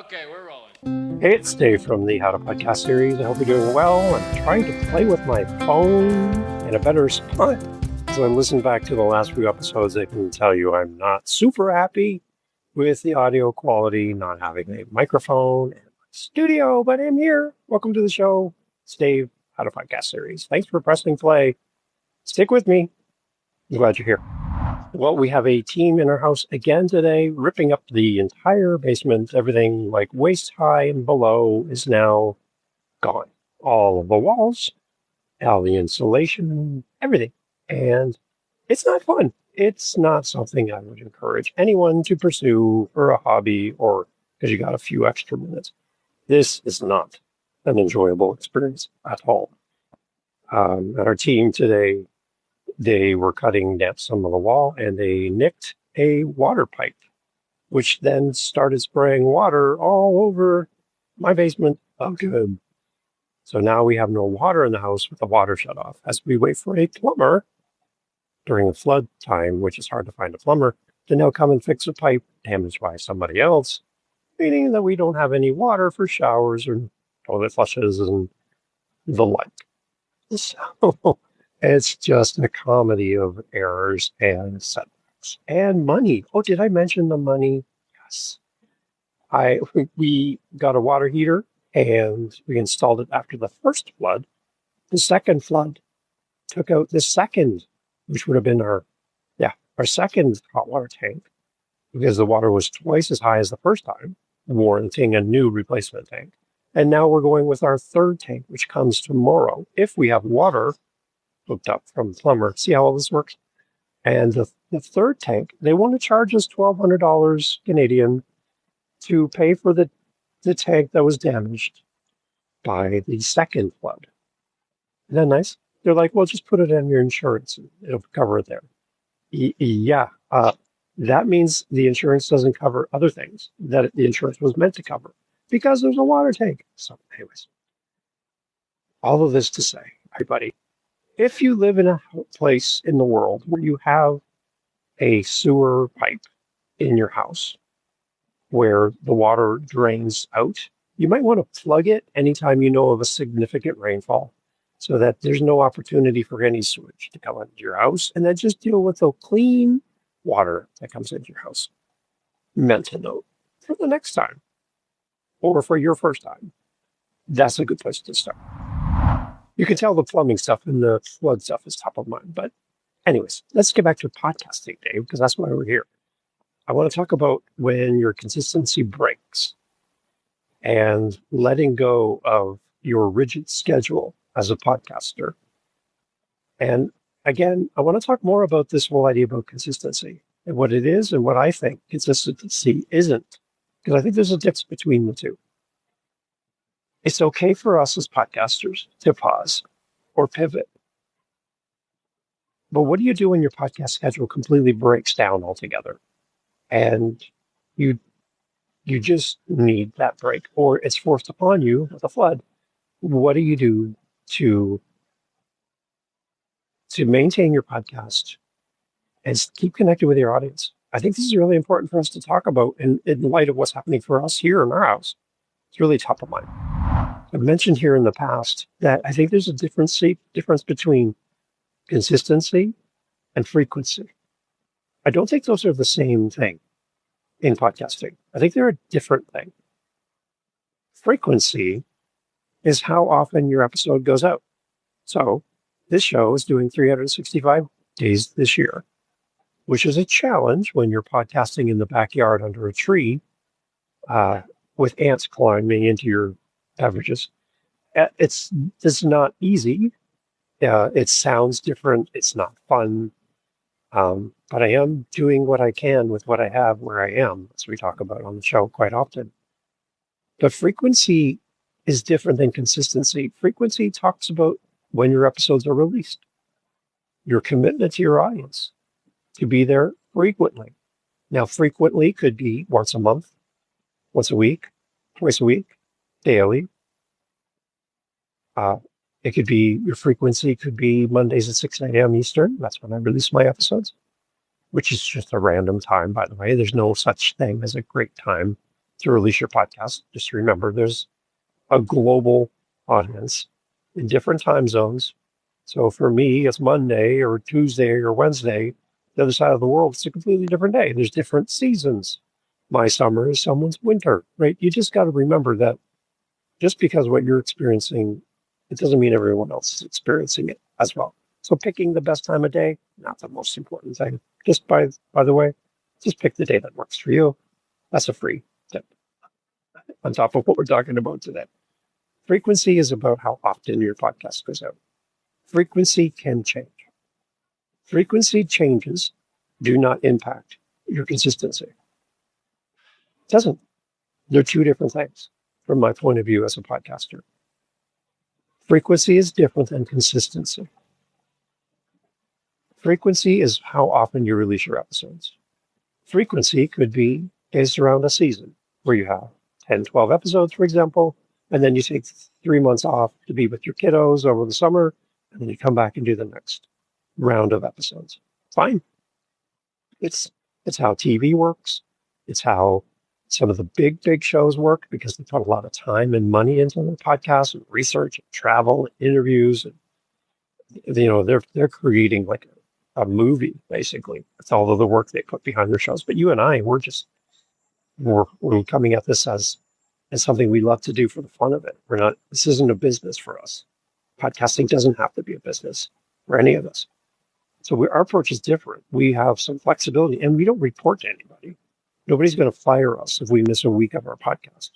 Okay, we're rolling. Hey, it's Dave from the How to Podcast series. I hope you're doing well. I'm trying to play with my phone in a better spot. As I listened back to the last few episodes, I can tell you I'm not super happy with the audio quality, not having a microphone and studio, but I'm here. Welcome to the show. It's Dave, How to Podcast series. Thanks for pressing play. Stick with me. I'm glad you're here. Well, we have a team in our house again today, ripping up the entire basement. Everything like waist high and below is now gone. All of the walls, all the insulation, everything. And it's not fun. It's not something I would encourage anyone to pursue for a hobby or because you got a few extra minutes. This is not an enjoyable experience at all. And our team today, they were cutting down some of the wall and they nicked a water pipe, which then started spraying water all over my basement. Oh, good. So now we have no water in the house with the water shut off as we wait for a plumber during the flood time, which is hard to find a plumber, to now come and fix a pipe damaged by somebody else, meaning that we don't have any water for showers or toilet flushes and the like. So it's just a comedy of errors and setbacks and money. Oh, did I mention the money? Yes. We got a water heater and we installed it after the first flood. The second flood took out the second, which would have been our second hot water tank, because the water was twice as high as the first time, warranting a new replacement tank. And now we're going with our third tank, which comes tomorrow, if we have water hooked up from the plumber. See how all this works? And the third tank, they want to charge us $1,200 Canadian to pay for the tank that was damaged by the second flood. Isn't that nice? They're like, well, just put it in your insurance. It'll cover it there. That means the insurance doesn't cover other things that the insurance was meant to cover because there's a water tank. So anyways, all of this to say, everybody, if you live in a place in the world where you have a sewer pipe in your house where the water drains out, you might want to plug it anytime you know of a significant rainfall so that there's no opportunity for any sewage to come into your house, and then just deal with the clean water that comes into your house. Mental note for the next time or for your first time. That's a good place to start. You can tell the plumbing stuff and the flood stuff is top of mind. But anyways, let's get back to podcasting, Dave, because that's why we're here. I want to talk about when your consistency breaks and letting go of your rigid schedule as a podcaster. And again, I want to talk more about this whole idea about consistency and what it is and what I think consistency isn't, because I think there's a difference between the two. It's okay for us as podcasters to pause or pivot. But what do you do when your podcast schedule completely breaks down altogether and you just need that break, or it's forced upon you with a flood? What do you do to maintain your podcast and keep connected with your audience? I think this is really important for us to talk about in light of what's happening for us here in our house. It's really top of mind. I've mentioned here in the past that I think there's a difference between consistency and frequency. I don't think those are the same thing in podcasting. I think they're a different thing. Frequency is how often your episode goes out. So this show is doing 365 days this year, which is a challenge when you're podcasting in the backyard under a tree with ants climbing into your beverages. It's not easy. It sounds different. It's not fun. But I am doing what I can with what I have where I am, as we talk about on the show quite often. But frequency is different than consistency. Frequency talks about when your episodes are released, your commitment to your audience, to be there frequently. Now, frequently could be once a month, once a week, twice a week, daily. It could be, your frequency could be Mondays at 6 a.m. Eastern. That's when I release my episodes, which is just a random time, by the way. There's no such thing as a great time to release your podcast, just remember there's a global audience in different time zones. So for me, it's Monday or Tuesday or Wednesday. The other side of the world, it's a completely different day. There's different seasons. My summer is someone's winter, right? You just got to remember that just because what you're experiencing, it doesn't mean everyone else is experiencing it as well. So picking the best time of day, not the most important thing. Just by the way, just pick the day that works for you. That's a free tip on top of what we're talking about today. Frequency is about how often your podcast goes out. Frequency can change. Frequency changes do not impact your consistency. It doesn't. They're two different things from my point of view as a podcaster. Frequency is different than consistency. Frequency is how often you release your episodes. Frequency could be based around a season where you have 10, 12 episodes, for example, and then you take 3 months off to be with your kiddos over the summer, and then you come back and do the next round of episodes. Fine. It's how TV works. It's how some of the big shows work because they put a lot of time and money into their podcasts and research and travel and interviews. And, they're creating like a movie, basically. It's all of the work they put behind their shows. But you and I, we're coming at this as something we love to do for the fun of it. This isn't a business for us. Podcasting doesn't have to be a business for any of us. So our approach is different. We have some flexibility and we don't report to anybody. Nobody's going to fire us if we miss a week of our podcast.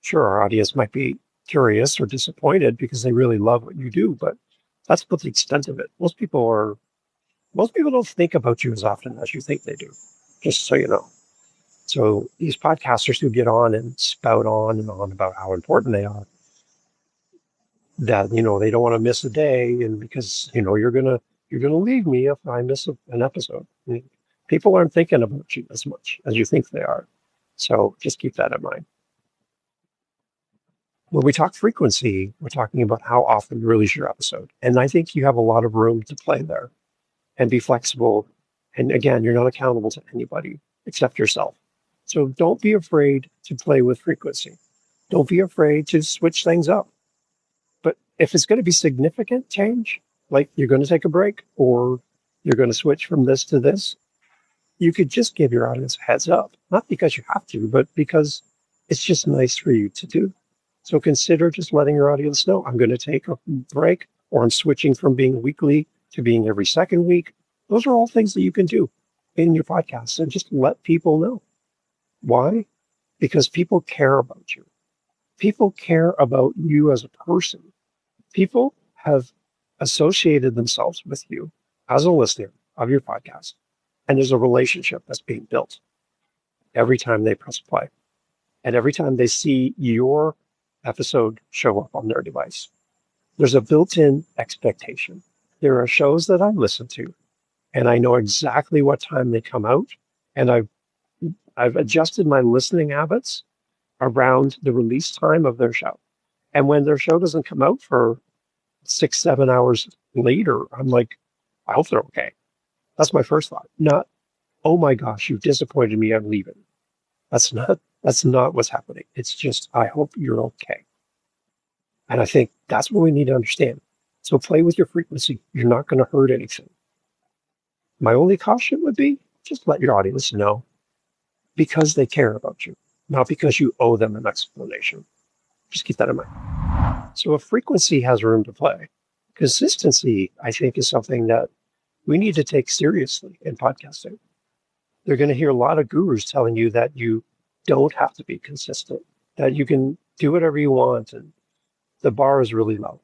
Sure, our audience might be curious or disappointed because they really love what you do, but that's about the extent of it. Most people don't think about you as often as you think they do, just so you know. So these podcasters who get on and spout on and on about how important they are, that, they don't want to miss a day, and because, you're going to leave me if I miss an episode. People aren't thinking about you as much as you think they are. So just keep that in mind. When we talk frequency, we're talking about how often you release your episode. And I think you have a lot of room to play there and be flexible. And again, you're not accountable to anybody except yourself. So don't be afraid to play with frequency. Don't be afraid to switch things up. But if it's going to be significant change, like you're going to take a break or you're going to switch from this to this, you could just give your audience a heads up, not because you have to, but because it's just nice for you to do. So consider just letting your audience know, I'm going to take a break, or I'm switching from being weekly to being every second week. Those are all things that you can do in your podcast, and just let people know. Why? Because people care about you. People care about you as a person. People have associated themselves with you as a listener of your podcast. And there's a relationship that's being built every time they press play and every time they see your episode show up on their device. There's a built-in expectation. There are shows that I listen to, and I know exactly what time they come out, and I've adjusted my listening habits around the release time of their show. And when their show doesn't come out for 6-7 hours later, I'm like, I hope they're okay. That's my first thought. Not, oh my gosh, you've disappointed me, I'm leaving. That's not what's happening. It's just, I hope you're okay. And I think that's what we need to understand. So play with your frequency. You're not going to hurt anything. My only caution would be just let your audience know because they care about you, not because you owe them an explanation. Just keep that in mind. So if frequency has room to play, consistency, I think, is something that we need to take seriously in podcasting. They're going to hear a lot of gurus telling you that you don't have to be consistent, that you can do whatever you want, and the bar is really low.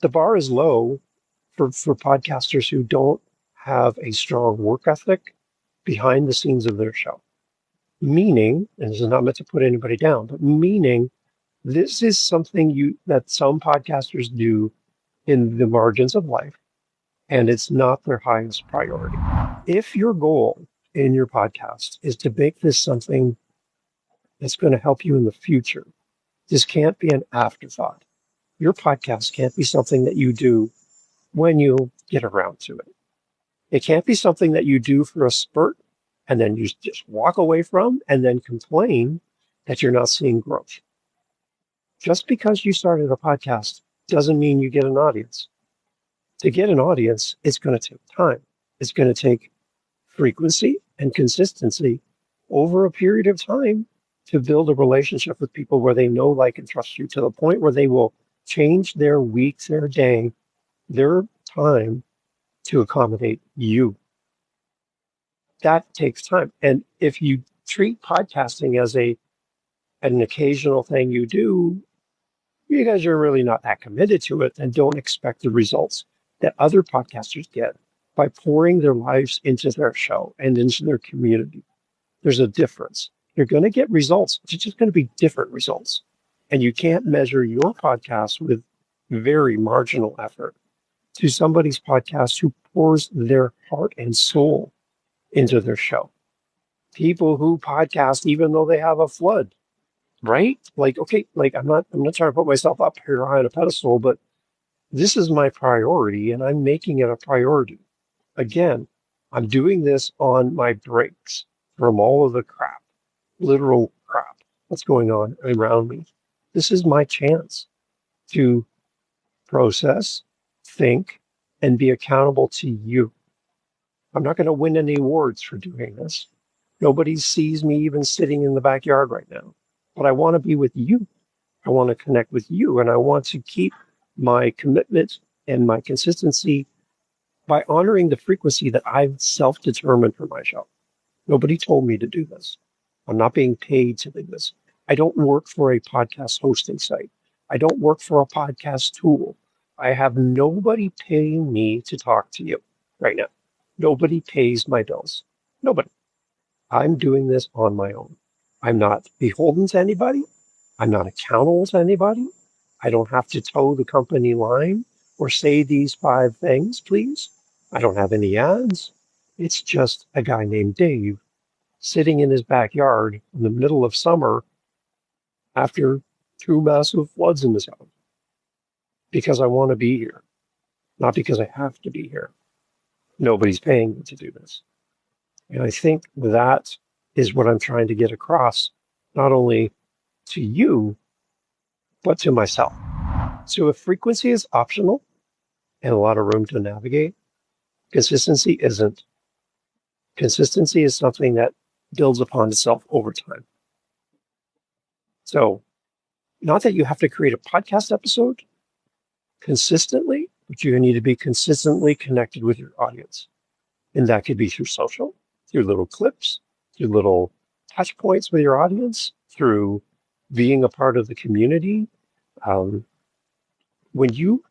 The bar is low for podcasters who don't have a strong work ethic behind the scenes of their show. Meaning, and this is not meant to put anybody down, but meaning this is something that some podcasters do in the margins of life, and it's not their highest priority. If your goal in your podcast is to make this something that's going to help you in the future, this can't be an afterthought. Your podcast can't be something that you do when you get around to it. It can't be something that you do for a spurt and then you just walk away from and then complain that you're not seeing growth. Just because you started a podcast doesn't mean you get an audience. To get an audience, it's going to take time. It's going to take frequency and consistency over a period of time to build a relationship with people where they know, like, and trust you to the point where they will change their week, their day, their time to accommodate you. That takes time. And if you treat podcasting as an occasional thing you do, you guys are really not that committed to it, and don't expect the results that other podcasters get by pouring their lives into their show and into their community. There's a difference. You're going to get results. It's just going to be different results. And you can't measure your podcast with very marginal effort to somebody's podcast who pours their heart and soul into their show. People who podcast even though they have a flood, right? Like, okay, like I'm not trying to put myself up here high on a pedestal, but this is my priority and I'm making it a priority. Again, I'm doing this on my breaks from all of the crap, literal crap that's going on around me. This is my chance to process, think, and be accountable to you. I'm not going to win any awards for doing this. Nobody sees me even sitting in the backyard right now. But I want to be with you. I want to connect with you. And I want to keep my commitment and my consistency by honoring the frequency that I've self-determined for my show. Nobody told me to do this. I'm not being paid to do this. I don't work for a podcast hosting site. I don't work for a podcast tool. I have nobody paying me to talk to you right now. Nobody pays my bills. Nobody. I'm doing this on my own. I'm not beholden to anybody. I'm not accountable to anybody. I don't have to toe the company line or say these 5 things, please. I don't have any ads. It's just a guy named Dave sitting in his backyard in the middle of summer after 2 massive floods in this house. Because I want to be here, not because I have to be here. Nobody's paying me to do this. And I think that is what I'm trying to get across, not only to you, but to myself. So if frequency is optional and a lot of room to navigate, consistency isn't. Consistency is something that builds upon itself over time. So, not that you have to create a podcast episode consistently, but you need to be consistently connected with your audience. And that could be through social, through little clips, through little touch points with your audience, through being a part of the community. When you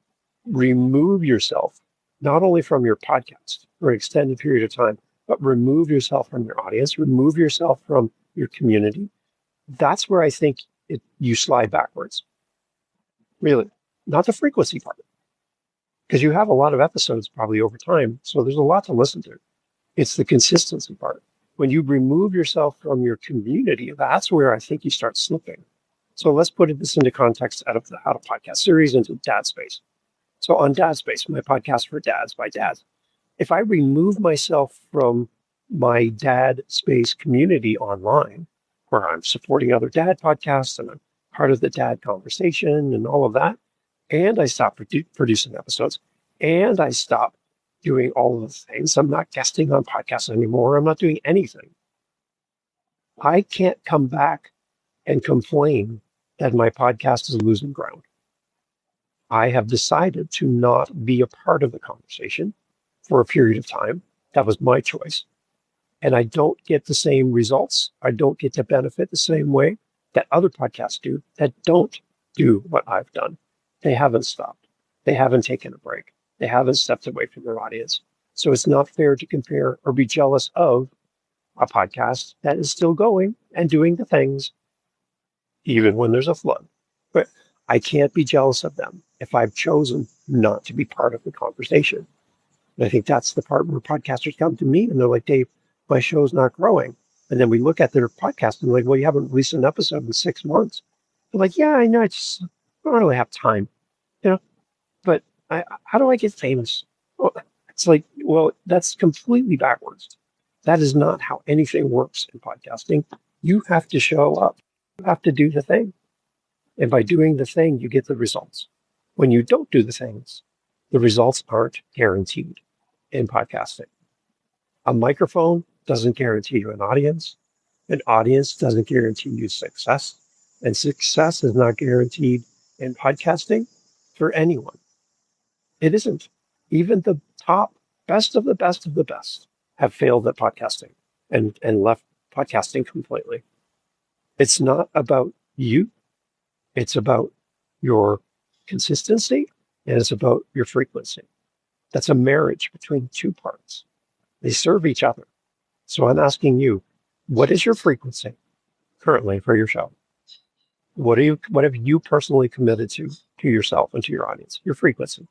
remove yourself, not only from your podcast for an extended period of time, but remove yourself from your audience, remove yourself from your community, that's where I think you slide backwards. Really, not the frequency part. Because you have a lot of episodes probably over time, so there's a lot to listen to. It's the consistency part. When you remove yourself from your community, that's where I think you start slipping. So let's put this into context out of the How to Podcast series into Dad Space. So on Dad Space, my podcast for dads by dads, if I remove myself from my Dad Space community online, where I'm supporting other dad podcasts and I'm part of the dad conversation and all of that, and I stop producing episodes, and I stop doing all of the things. I'm not guesting on podcasts anymore. I'm not doing anything. I can't come back and complain that my podcast is losing ground. I have decided to not be a part of the conversation for a period of time. That was my choice. And I don't get the same results. I don't get to benefit the same way that other podcasts do that don't do what I've done. They haven't stopped. They haven't taken a break. They haven't stepped away from their audience. So it's not fair to compare or be jealous of a podcast that is still going and doing the things even when there's a flood. But I can't be jealous of them if I've chosen not to be part of the conversation. And I think that's the part where podcasters come to me and they're like, Dave, my show's not growing. And then we look at their podcast and they're like, well, you haven't released an episode in 6 months. They're like, yeah, I know. I don't really have time, but how do I get famous? Well, it's like, well, that's completely backwards. That is not how anything works in podcasting. You have to show up. You have to do the thing. And by doing the thing, you get the results. When you don't do the things, the results aren't guaranteed in podcasting. A microphone doesn't guarantee you an audience. An audience doesn't guarantee you success. And success is not guaranteed in podcasting for anyone. It isn't. Even the top best of the best of the best have failed at podcasting and left podcasting completely. It's not about you. It's about your consistency and it's about your frequency. That's a marriage between two parts. They serve each other. So I'm asking you, what is your frequency currently for your show? What have you personally committed to yourself and to your audience? Your frequency.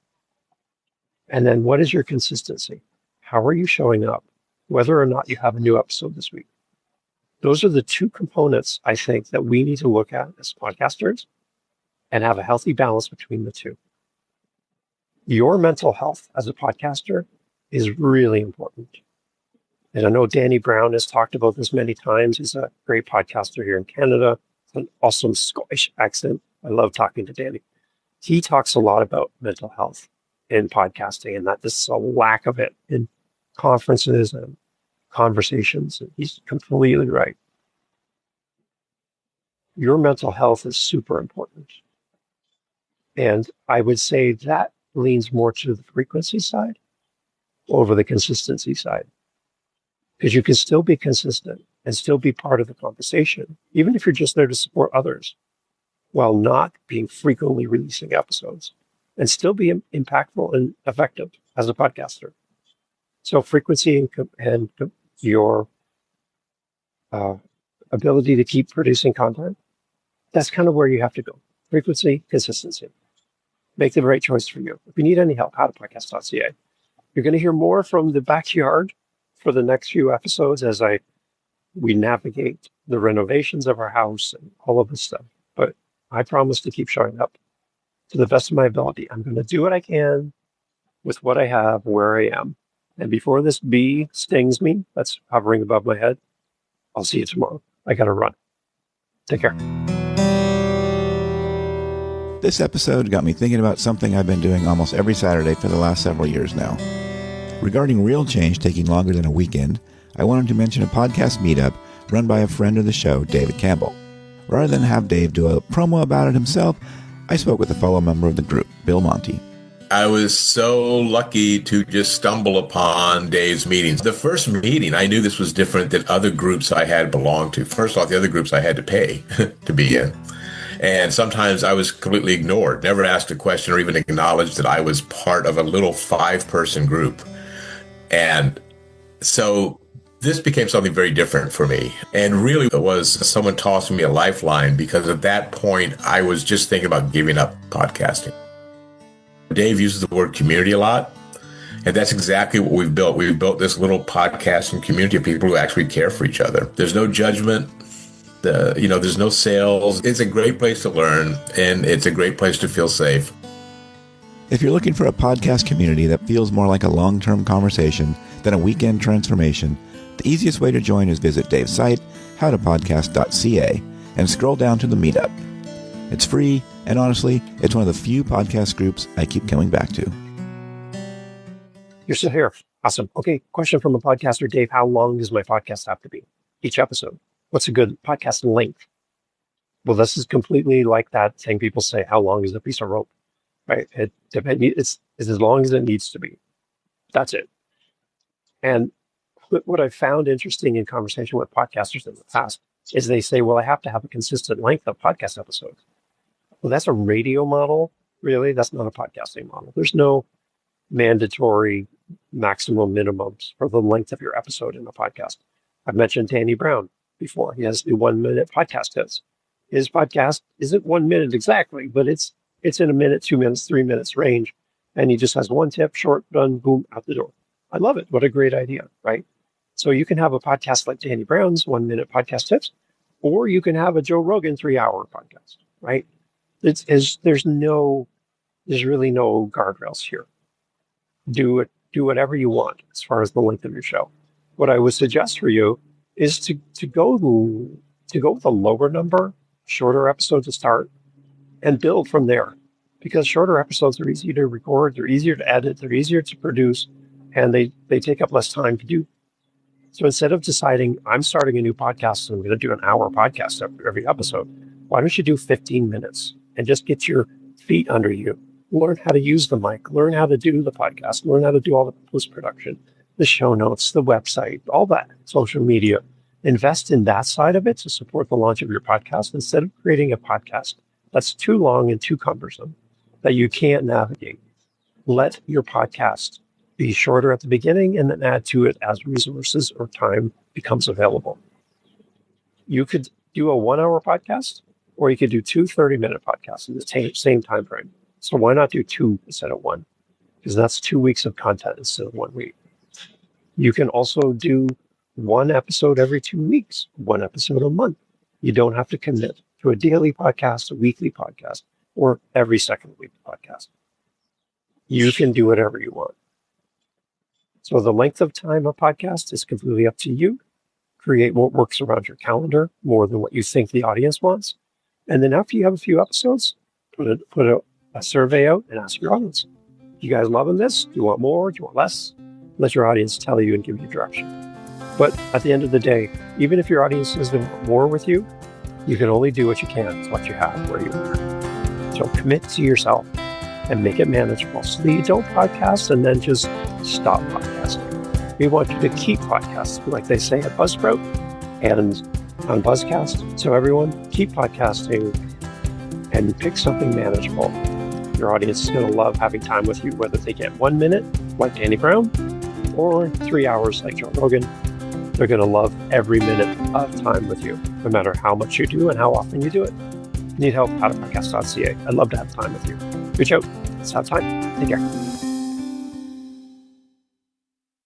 And then what is your consistency? How are you showing up, whether or not you have a new episode this week? Those are the two components I think that we need to look at as podcasters and have a healthy balance between the two. Your mental health as a podcaster is really important. And I know Danny Brown has talked about this many times. He's a great podcaster here in Canada. An awesome Scottish accent. I love talking to Danny. He talks a lot about mental health in podcasting and that there's a lack of it in conferences and conversations. And he's completely right. Your mental health is super important. And I would say that leans more to the frequency side over the consistency side. Because you can still be consistent and still be part of the conversation, even if you're just there to support others, while not being frequently releasing episodes, and still be impactful and effective as a podcaster. So frequency and your ability to keep producing content, that's kind of where you have to go. Frequency, consistency. Make the right choice for you. If you need any help, howtopodcast.ca. You're going to hear more from the backyard for the next few episodes as we navigate the renovations of our house and all of this stuff. But I promise to keep showing up to the best of my ability. I'm going to do what I can with what I have, where I am. And before this bee stings me, that's hovering above my head, I'll see you tomorrow. I got to run. Take care. This episode got me thinking about something I've been doing almost every Saturday for the last several years now. Regarding real change taking longer than a weekend, I wanted to mention a podcast meetup run by a friend of the show, David Campbell. Rather than have Dave do a promo about it himself, I spoke with a fellow member of the group, Bill Monty. I was so lucky to just stumble upon Dave's meetings. The first meeting, I knew this was different than other groups I had belonged to. First off, the other groups I had to pay to be in. And sometimes I was completely ignored, never asked a question or even acknowledged that I was part of a little 5-person group. And so this became something very different for me. And really it was someone tossing me a lifeline because at that point I was just thinking about giving up podcasting. Dave uses the word community a lot. And that's exactly what we've built. We've built this little podcasting community of people who actually care for each other. There's no judgment. There's no sales. It's a great place to learn, and it's a great place to feel safe. If you're looking for a podcast community that feels more like a long-term conversation than a weekend transformation, the easiest way to join is visit Dave's site, howtopodcast.ca, and scroll down to the meetup. It's free, and honestly, it's one of the few podcast groups I keep coming back to. You're still here. Awesome. Okay, question from a podcaster, Dave. How long does my podcast have to be? Each episode. What's a good podcast length? Well, this is completely like that thing people say, how long is a piece of rope? Right? It's as long as it needs to be. That's it. And what I've found interesting in conversation with podcasters in the past is they say, well, I have to have a consistent length of podcast episodes. Well, that's a radio model. Really? That's not a podcasting model. There's no mandatory maximum minimums for the length of your episode in a podcast. I've mentioned Danny Brown before. He has the 1-minute podcast hits. His podcast isn't 1 minute exactly, but it's in a minute, 2 minutes, 3 minutes range. And he just has one tip, short, done, boom, out the door. I love it. What a great idea, right? So you can have a podcast like Danny Brown's 1-minute podcast tips, or you can have a Joe Rogan 3-hour podcast, right? There's really no guardrails here. Do whatever you want as far as the length of your show. What I would suggest for you is to go with a lower number, shorter episode to start, and build from there. Because shorter episodes are easier to record, they're easier to edit, they're easier to produce, and they take up less time to do. So instead of deciding, I'm starting a new podcast and I'm going to do an hour podcast every episode, why don't you do 15 minutes and just get your feet under you? Learn how to use the mic, learn how to do the podcast, learn how to do all the post-production, the show notes, the website, all that, social media. Invest in that side of it to support the launch of your podcast instead of creating a podcast that's too long and too cumbersome that you can't navigate. Let your podcast be shorter at the beginning and then add to it as resources or time becomes available. You could do a 1 hour podcast, or you could do 2 30-minute podcasts in the same time frame. So why not do 2 instead of 1? Because that's 2 weeks of content instead of 1 week. You can also do 1 episode every 2 weeks, 1 episode a month. You don't have to commit to a daily podcast, a weekly podcast, or every second week podcast. You can do whatever you want. So the length of time a podcast is completely up to you. Create what works around your calendar more than what you think the audience wants. And then after you have a few episodes, put a survey out and ask your audience, you guys loving this? Do you want more? Do you want less? Let your audience tell you and give you direction. But at the end of the day, even if your audience doesn't want more with you, you can only do what you can with what you have where you are. So commit to yourself and make it manageable so that you don't podcast and then just stop podcasting. We want you to keep podcasting, like they say at Buzzsprout and on Buzzcast. So everyone, keep podcasting and pick something manageable. Your audience is going to love having time with you, whether they get 1 minute, like Danny Brown, or 3 hours, like Joe Rogan. They're going to love every minute of time with you, no matter how much you do and how often you do it. Need help? Howtopodcast.ca. I'd love to have time with you. Reach out. Let's have time. Take care.